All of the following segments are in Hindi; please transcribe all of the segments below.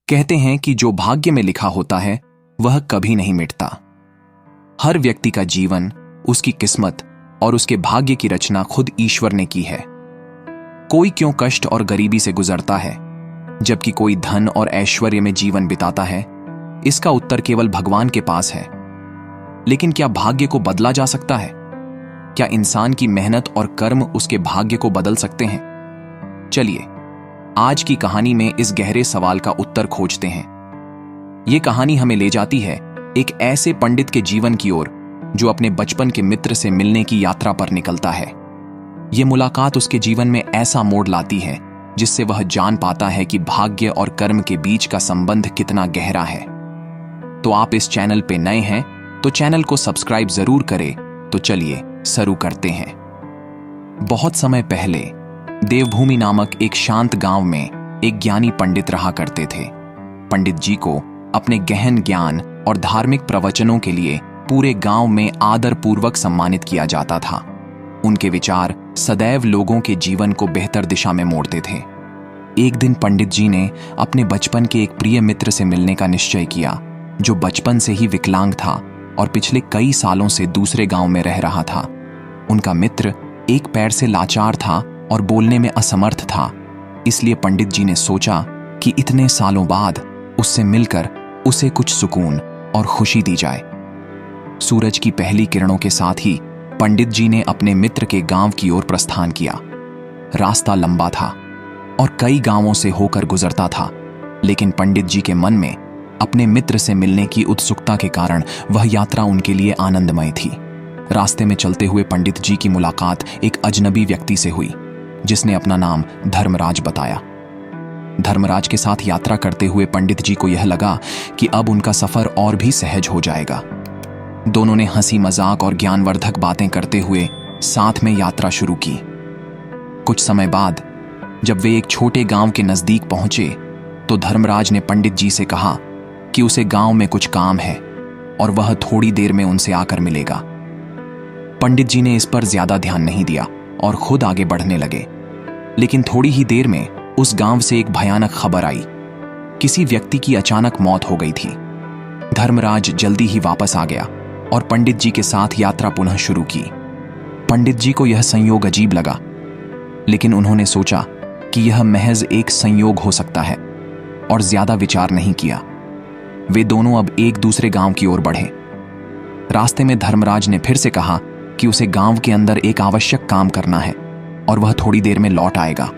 कहते हैं कि जो भाग्य में लिखा होता है वह कभी नहीं मिटता। हर व्यक्ति का जीवन, उसकी किस्मत और उसके भाग्य की रचना खुद ईश्वर ने की है। कोई क्यों कष्ट और गरीबी से गुजरता है जबकि कोई धन और ऐश्वर्य में जीवन बिताता है, इसका उत्तर केवल भगवान के पास है। लेकिन क्या भाग्य को बदला जा सकता है? क्या इंसान की मेहनत और कर्म उसके भाग्य को बदल सकते हैं? चलिए आज की कहानी में इस गहरे सवाल का उत्तर खोजते हैं। यह कहानी हमें ले जाती है एक ऐसे पंडित के जीवन की ओर जो अपने बचपन के मित्र से मिलने की यात्रा पर निकलता है। यह मुलाकात उसके जीवन में ऐसा मोड़ लाती है जिससे वह जान पाता है कि भाग्य और कर्म के बीच का संबंध कितना गहरा है। तो आप इस चैनल पे नए हैं तो चैनल को सब्सक्राइब जरूर करें। तो चलिए शुरू करते हैं। बहुत समय पहले देवभूमि नामक एक शांत गांव में एक ज्ञानी पंडित रहा करते थे। पंडित जी को अपने गहन ज्ञान और धार्मिक प्रवचनों के लिए पूरे गांव में आदर पूर्वक सम्मानित किया जाता था। उनके विचार सदैव लोगों के जीवन को बेहतर दिशा में मोड़ते थे। एक दिन पंडित जी ने अपने बचपन के एक प्रिय मित्र से मिलने का निश्चय किया, जो बचपन से ही विकलांग था और पिछले कई सालों से दूसरे गांव में रह रहा था। उनका मित्र एक पैर से लाचार था और बोलने में असमर्थ था। इसलिए पंडित जी ने सोचा कि इतने सालों बाद उससे मिलकर उसे कुछ सुकून और खुशी दी जाए। सूरज की पहली किरणों के साथ ही पंडित जी ने अपने मित्र के गांव की ओर प्रस्थान किया। रास्ता लंबा था और कई गांवों से होकर गुजरता था, लेकिन पंडित जी के मन में अपने मित्र से मिलने की उत्सुकता के कारण वह यात्रा उनके लिए आनंदमय थी। रास्ते में चलते हुए पंडित जी की मुलाकात एक अजनबी व्यक्ति से हुई, जिसने अपना नाम धर्मराज बताया। धर्मराज के साथ यात्रा करते हुए पंडित जी को यह लगा कि अब उनका सफर और भी सहज हो जाएगा। दोनों ने हंसी मजाक और ज्ञानवर्धक बातें करते हुए साथ में यात्रा शुरू की। कुछ समय बाद जब वे एक छोटे गांव के नजदीक पहुंचे तो धर्मराज ने पंडित जी से कहा कि उसे गांव में कुछ काम है और वह थोड़ी देर में उनसे आकर मिलेगा। पंडित जी ने इस पर ज्यादा ध्यान नहीं दिया और खुद आगे बढ़ने लगे। लेकिन थोड़ी ही देर में उस गांव से एक भयानक खबर आई। किसी व्यक्ति की अचानक मौत हो गई थी। धर्मराज जल्दी ही वापस आ गया और पंडित जी के साथ यात्रा पुनः शुरू की। पंडित जी को यह संयोग अजीब लगा, लेकिन उन्होंने सोचा कि यह महज एक संयोग हो सकता है और ज्यादा विचार नहीं किया। वे दोनों अब एक दूसरे गांव की ओर बढ़े। रास्ते में धर्मराज ने फिर से कहा कि उसे गांव के अंदर एक आवश्यक काम करना है और वह थोड़ी देर में लौट आएगा।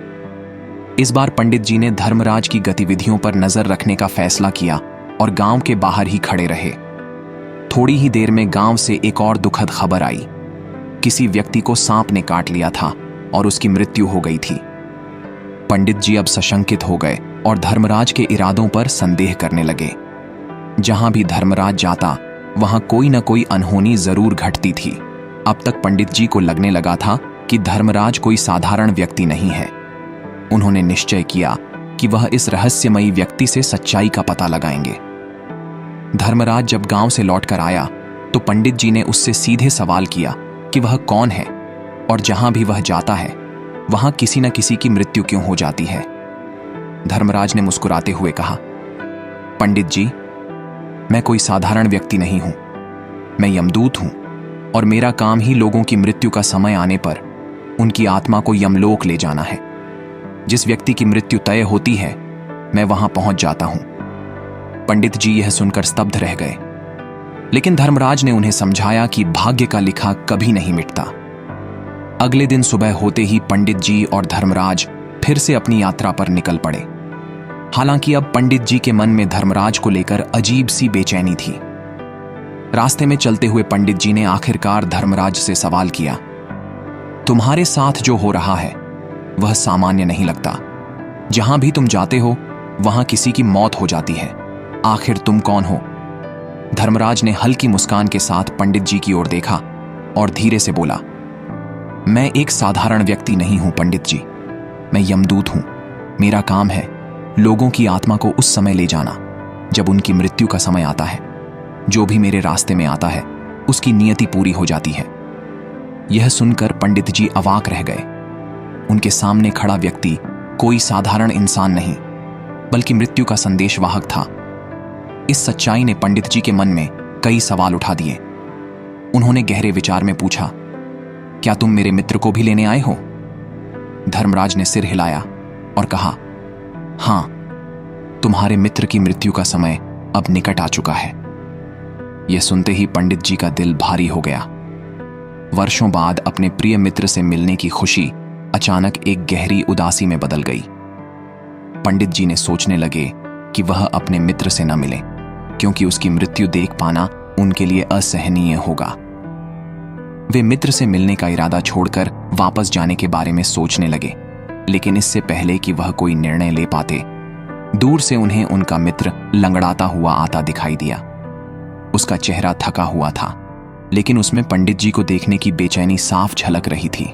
इस बार पंडित जी ने धर्मराज की गतिविधियों पर नजर रखने का फैसला किया और गांव के बाहर ही खड़े रहे। थोड़ी ही देर में गांव से एक और दुखद खबर आई। किसी व्यक्ति को सांप ने काट लिया था और उसकी मृत्यु हो गई थी। पंडित जी अब सशंकित हो गए और धर्मराज के इरादों पर संदेह करने लगे। जहां भी धर्मराज जाता वहां कोई न कोई अनहोनी जरूर घटती थी। अब तक पंडित जी को लगने लगा था कि धर्मराज कोई साधारण व्यक्ति नहीं है। उन्होंने निश्चय किया कि वह इस रहस्यमयी व्यक्ति से सच्चाई का पता लगाएंगे। धर्मराज जब गांव से लौटकर आया तो पंडित जी ने उससे सीधे सवाल किया कि वह कौन है और जहां भी वह जाता है वहां किसी न किसी की मृत्यु क्यों हो जाती है। धर्मराज ने मुस्कुराते हुए कहा, पंडित जी, मैं कोई साधारण व्यक्ति नहीं हूं। मैं यमदूत हूं और मेरा काम ही लोगों की मृत्यु का समय आने पर उनकी आत्मा को यमलोक ले जाना है। जिस व्यक्ति की मृत्यु तय होती है मैं वहां पहुंच जाता हूं। पंडित जी यह सुनकर स्तब्ध रह गए, लेकिन धर्मराज ने उन्हें समझाया कि भाग्य का लिखा कभी नहीं मिटता। अगले दिन सुबह होते ही पंडित जी और धर्मराज फिर से अपनी यात्रा पर निकल पड़े। हालांकि अब पंडित जी के मन में धर्मराज को लेकर अजीब सी बेचैनी थी। रास्ते में चलते हुए पंडित जी ने आखिरकार धर्मराज से सवाल किया, तुम्हारे साथ जो हो रहा है वह सामान्य नहीं लगता। जहां भी तुम जाते हो वहां किसी की मौत हो जाती है। आखिर तुम कौन हो? धर्मराज ने हल्की मुस्कान के साथ पंडित जी की ओर देखा और धीरे से बोला, मैं एक साधारण व्यक्ति नहीं हूं पंडित जी। मैं यमदूत हूं। मेरा काम है लोगों की आत्मा को उस समय ले जाना जब उनकी मृत्यु का समय आता है। जो भी मेरे रास्ते में आता है उसकी नियति पूरी हो जाती है। यह सुनकर पंडित जी अवाक रह गए। उनके सामने खड़ा व्यक्ति कोई साधारण इंसान नहीं, बल्कि मृत्यु का संदेशवाहक था। इस सच्चाई ने पंडित जी के मन में कई सवाल उठा दिए। उन्होंने गहरे विचार में पूछा, क्या तुम मेरे मित्र को भी लेने आए हो? धर्मराज ने सिर हिलाया और कहा, हां, तुम्हारे मित्र की मृत्यु का समय अब निकट आ चुका है। यह सुनते ही पंडित जी का दिल भारी हो गया। वर्षों बाद अपने प्रिय मित्र से मिलने की खुशी अचानक एक गहरी उदासी में बदल गई। पंडित जी ने सोचने लगे कि वह अपने मित्र से न मिले, क्योंकि उसकी मृत्यु देख पाना उनके लिए असहनीय होगा। वे मित्र से मिलने का इरादा छोड़कर वापस जाने के बारे में सोचने लगे, लेकिन इससे पहले कि वह कोई निर्णय ले पाते, दूर से उन्हें उनका मित्र लंगड़ाता हुआ आता दिखाई दिया। उसका चेहरा थका हुआ था, लेकिन उसमें पंडित जी को देखने की बेचैनी साफ झलक रही थी।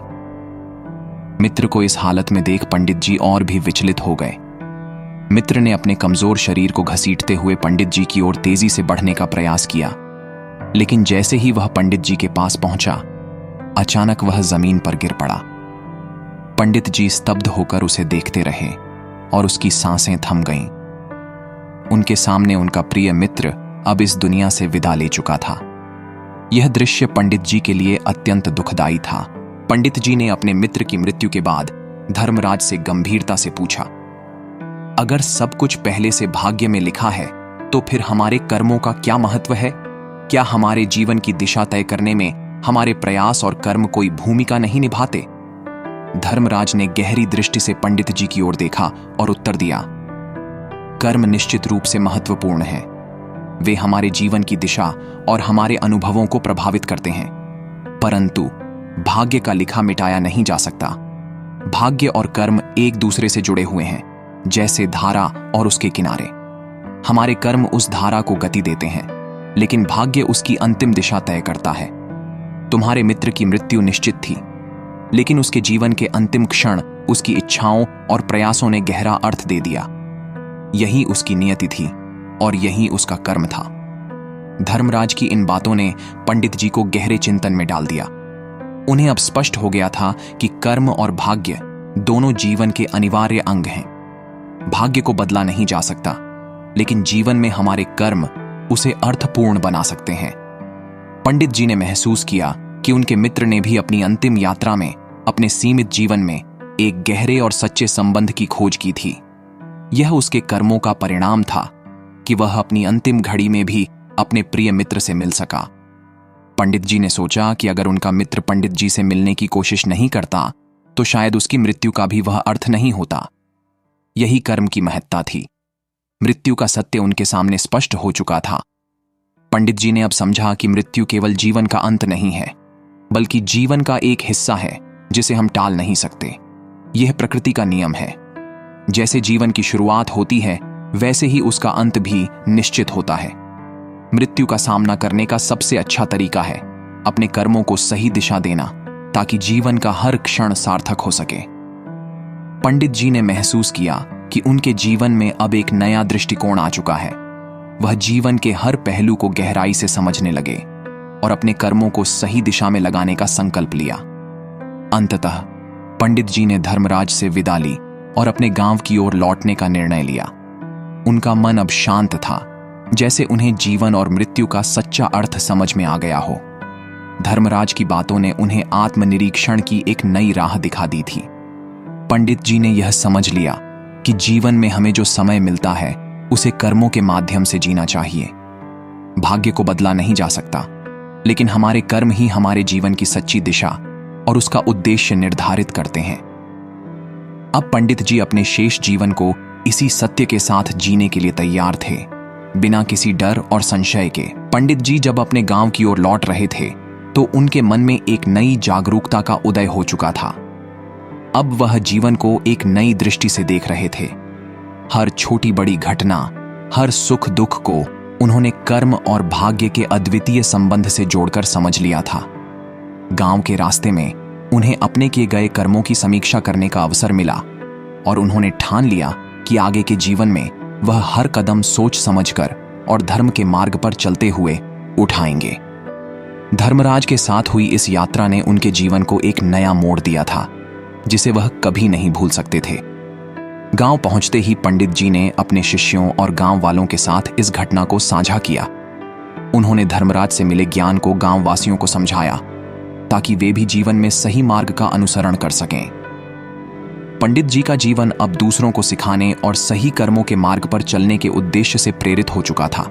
मित्र को इस हालत में देख पंडित जी और भी विचलित हो गए। मित्र ने अपने कमजोर शरीर को घसीटते हुए पंडित जी की ओर तेजी से बढ़ने का प्रयास किया, लेकिन जैसे ही वह पंडित जी के पास पहुंचा, अचानक वह जमीन पर गिर पड़ा। पंडित जी स्तब्ध होकर उसे देखते रहे और उसकी सांसें थम गईं। उनके सामने उनका प्रिय मित्र अब इस दुनिया से विदा ले चुका था। यह दृश्य पंडित जी के लिए अत्यंत दुखदाई था। पंडित जी ने अपने मित्र की मृत्यु के बाद धर्मराज से गंभीरता से पूछा, अगर सब कुछ पहले से भाग्य में लिखा है, तो फिर हमारे कर्मों का क्या महत्व है? क्या हमारे जीवन की दिशा तय करने में हमारे प्रयास और कर्म कोई भूमिका नहीं निभाते? धर्मराज ने गहरी दृष्टि से पंडित जी की ओर देखा और उत्तर दिया, कर्म निश्चित रूप से महत्वपूर्ण है। वे हमारे जीवन की दिशा और हमारे अनुभवों को प्रभावित करते हैं, परंतु भाग्य का लिखा मिटाया नहीं जा सकता। भाग्य और कर्म एक दूसरे से जुड़े हुए हैं, जैसे धारा और उसके किनारे। हमारे कर्म उस धारा को गति देते हैं, लेकिन भाग्य उसकी अंतिम दिशा तय करता है। तुम्हारे मित्र की मृत्यु निश्चित थी, लेकिन उसके जीवन के अंतिम क्षण उसकी इच्छाओं और प्रयासों ने गहरा अर्थ दे दिया। यही उसकी नियति थी और यही उसका कर्म था। धर्मराज की इन बातों ने पंडित जी को गहरे चिंतन में डाल दिया। उन्हें अब स्पष्ट हो गया था कि कर्म और भाग्य दोनों जीवन के अनिवार्य अंग हैं। भाग्य को बदला नहीं जा सकता, लेकिन जीवन में हमारे कर्म उसे अर्थपूर्ण बना सकते हैं। पंडित जी ने महसूस किया कि उनके मित्र ने भी अपनी अंतिम यात्रा में अपने सीमित जीवन में एक गहरे और सच्चे संबंध की खोज की थी। यह उसके कर्मों का परिणाम था कि वह अपनी अंतिम घड़ी में भी अपने प्रिय मित्र से मिल सका। पंडित जी ने सोचा कि अगर उनका मित्र पंडित जी से मिलने की कोशिश नहीं करता, तो शायद उसकी मृत्यु का भी वह अर्थ नहीं होता। यही कर्म की महत्ता थी। मृत्यु का सत्य उनके सामने स्पष्ट हो चुका था। पंडित जी ने अब समझा कि मृत्यु केवल जीवन का अंत नहीं है, बल्कि जीवन का एक हिस्सा है जिसे हम टाल नहीं सकते। यह प्रकृति का नियम है। जैसे जीवन की शुरुआत होती है, वैसे ही उसका अंत भी निश्चित होता है। मृत्यु का सामना करने का सबसे अच्छा तरीका है अपने कर्मों को सही दिशा देना, ताकि जीवन का हर क्षण सार्थक हो सके। पंडित जी ने महसूस किया कि उनके जीवन में अब एक नया दृष्टिकोण आ चुका है। वह जीवन के हर पहलू को गहराई से समझने लगे और अपने कर्मों को सही दिशा में लगाने का संकल्प लिया। अंततः पंडित जी ने धर्मराज से विदा ली और अपने गांव की ओर लौटने का निर्णय लिया। उनका मन अब शांत था, जैसे उन्हें जीवन और मृत्यु का सच्चा अर्थ समझ में आ गया हो। धर्मराज की बातों ने उन्हें आत्मनिरीक्षण की एक नई राह दिखा दी थी। पंडित जी ने यह समझ लिया कि जीवन में हमें जो समय मिलता है, उसे कर्मों के माध्यम से जीना चाहिए। भाग्य को बदला नहीं जा सकता, लेकिन हमारे कर्म ही हमारे जीवन की सच्ची दिशा और उसका उद्देश्य निर्धारित करते हैं। अब पंडित जी अपने शेष जीवन को इसी सत्य के साथ जीने के लिए तैयार थे, बिना किसी डर और संशय के। पंडित जी जब अपने गांव की ओर लौट रहे थे, तो उनके मन में एक नई जागरूकता का उदय हो चुका था। अब वह जीवन को एक नई दृष्टि से देख रहे थे। हर छोटी बड़ी घटना, हर सुख दुख को उन्होंने कर्म और भाग्य के अद्वितीय संबंध से जोड़कर समझ लिया था। गांव के रास्ते में उन्हें अपने किए गए कर्मों की समीक्षा करने का अवसर मिला और उन्होंने ठान लिया कि आगे के जीवन में वह हर कदम सोच समझकर और धर्म के मार्ग पर चलते हुए उठाएंगे। धर्मराज के साथ हुई इस यात्रा ने उनके जीवन को एक नया मोड़ दिया था, जिसे वह कभी नहीं भूल सकते थे। गांव पहुंचते ही पंडित जी ने अपने शिष्यों और गांव वालों के साथ इस घटना को साझा किया। उन्होंने धर्मराज से मिले ज्ञान को गांव वासियों को समझाया ताकि वे भी जीवन में सही मार्ग का अनुसरण कर सकें। पंडित जी का जीवन अब दूसरों को सिखाने और सही कर्मों के मार्ग पर चलने के उद्देश्य से प्रेरित हो चुका था।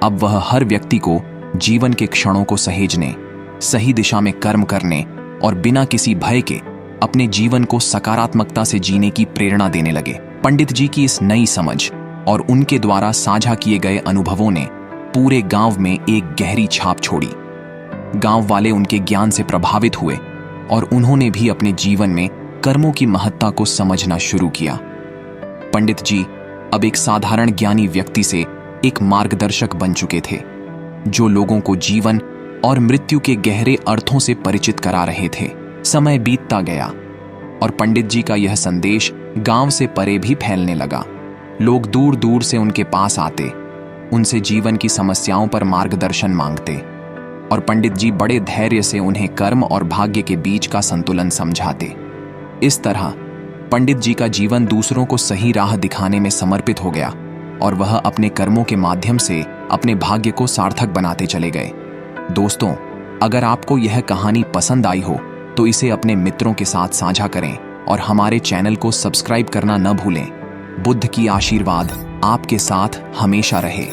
अब वह हर व्यक्ति को जीवन के क्षणों को सहेजने, सही दिशा में कर्म करने और बिना किसी भय के अपने जीवन को सकारात्मकता से जीने की प्रेरणा देने लगे। पंडित जी की इस नई समझ और उनके द्वारा साझा किए गए अनुभवों ने पूरे गांव में एक गहरी छाप छोड़ी। गांव वाले उनके ज्ञान से प्रभावित हुए और उन्होंने भी अपने जीवन में कर्मों की महत्ता को समझना शुरू किया। पंडित जी अब एक साधारण ज्ञानी व्यक्ति से एक मार्गदर्शक बन चुके थे, जो लोगों को जीवन और मृत्यु के गहरे अर्थों से परिचित करा रहे थे। समय बीतता गया और पंडित जी का यह संदेश गांव से परे भी फैलने लगा। लोग दूर दूर से उनके पास आते, उनसे जीवन की समस्याओं पर मार्गदर्शन मांगते और पंडित जी बड़े धैर्य से उन्हें कर्म और भाग्य के बीच का संतुलन समझाते। इस तरह पंडित जी का जीवन दूसरों को सही राह दिखाने में समर्पित हो गया और वह अपने कर्मों के माध्यम से अपने भाग्य को सार्थक बनाते चले गए। दोस्तों, अगर आपको यह कहानी पसंद आई हो तो इसे अपने मित्रों के साथ साझा करें और हमारे चैनल को सब्सक्राइब करना न भूलें। बुद्ध की आशीर्वाद आपके साथ हमेशा रहे।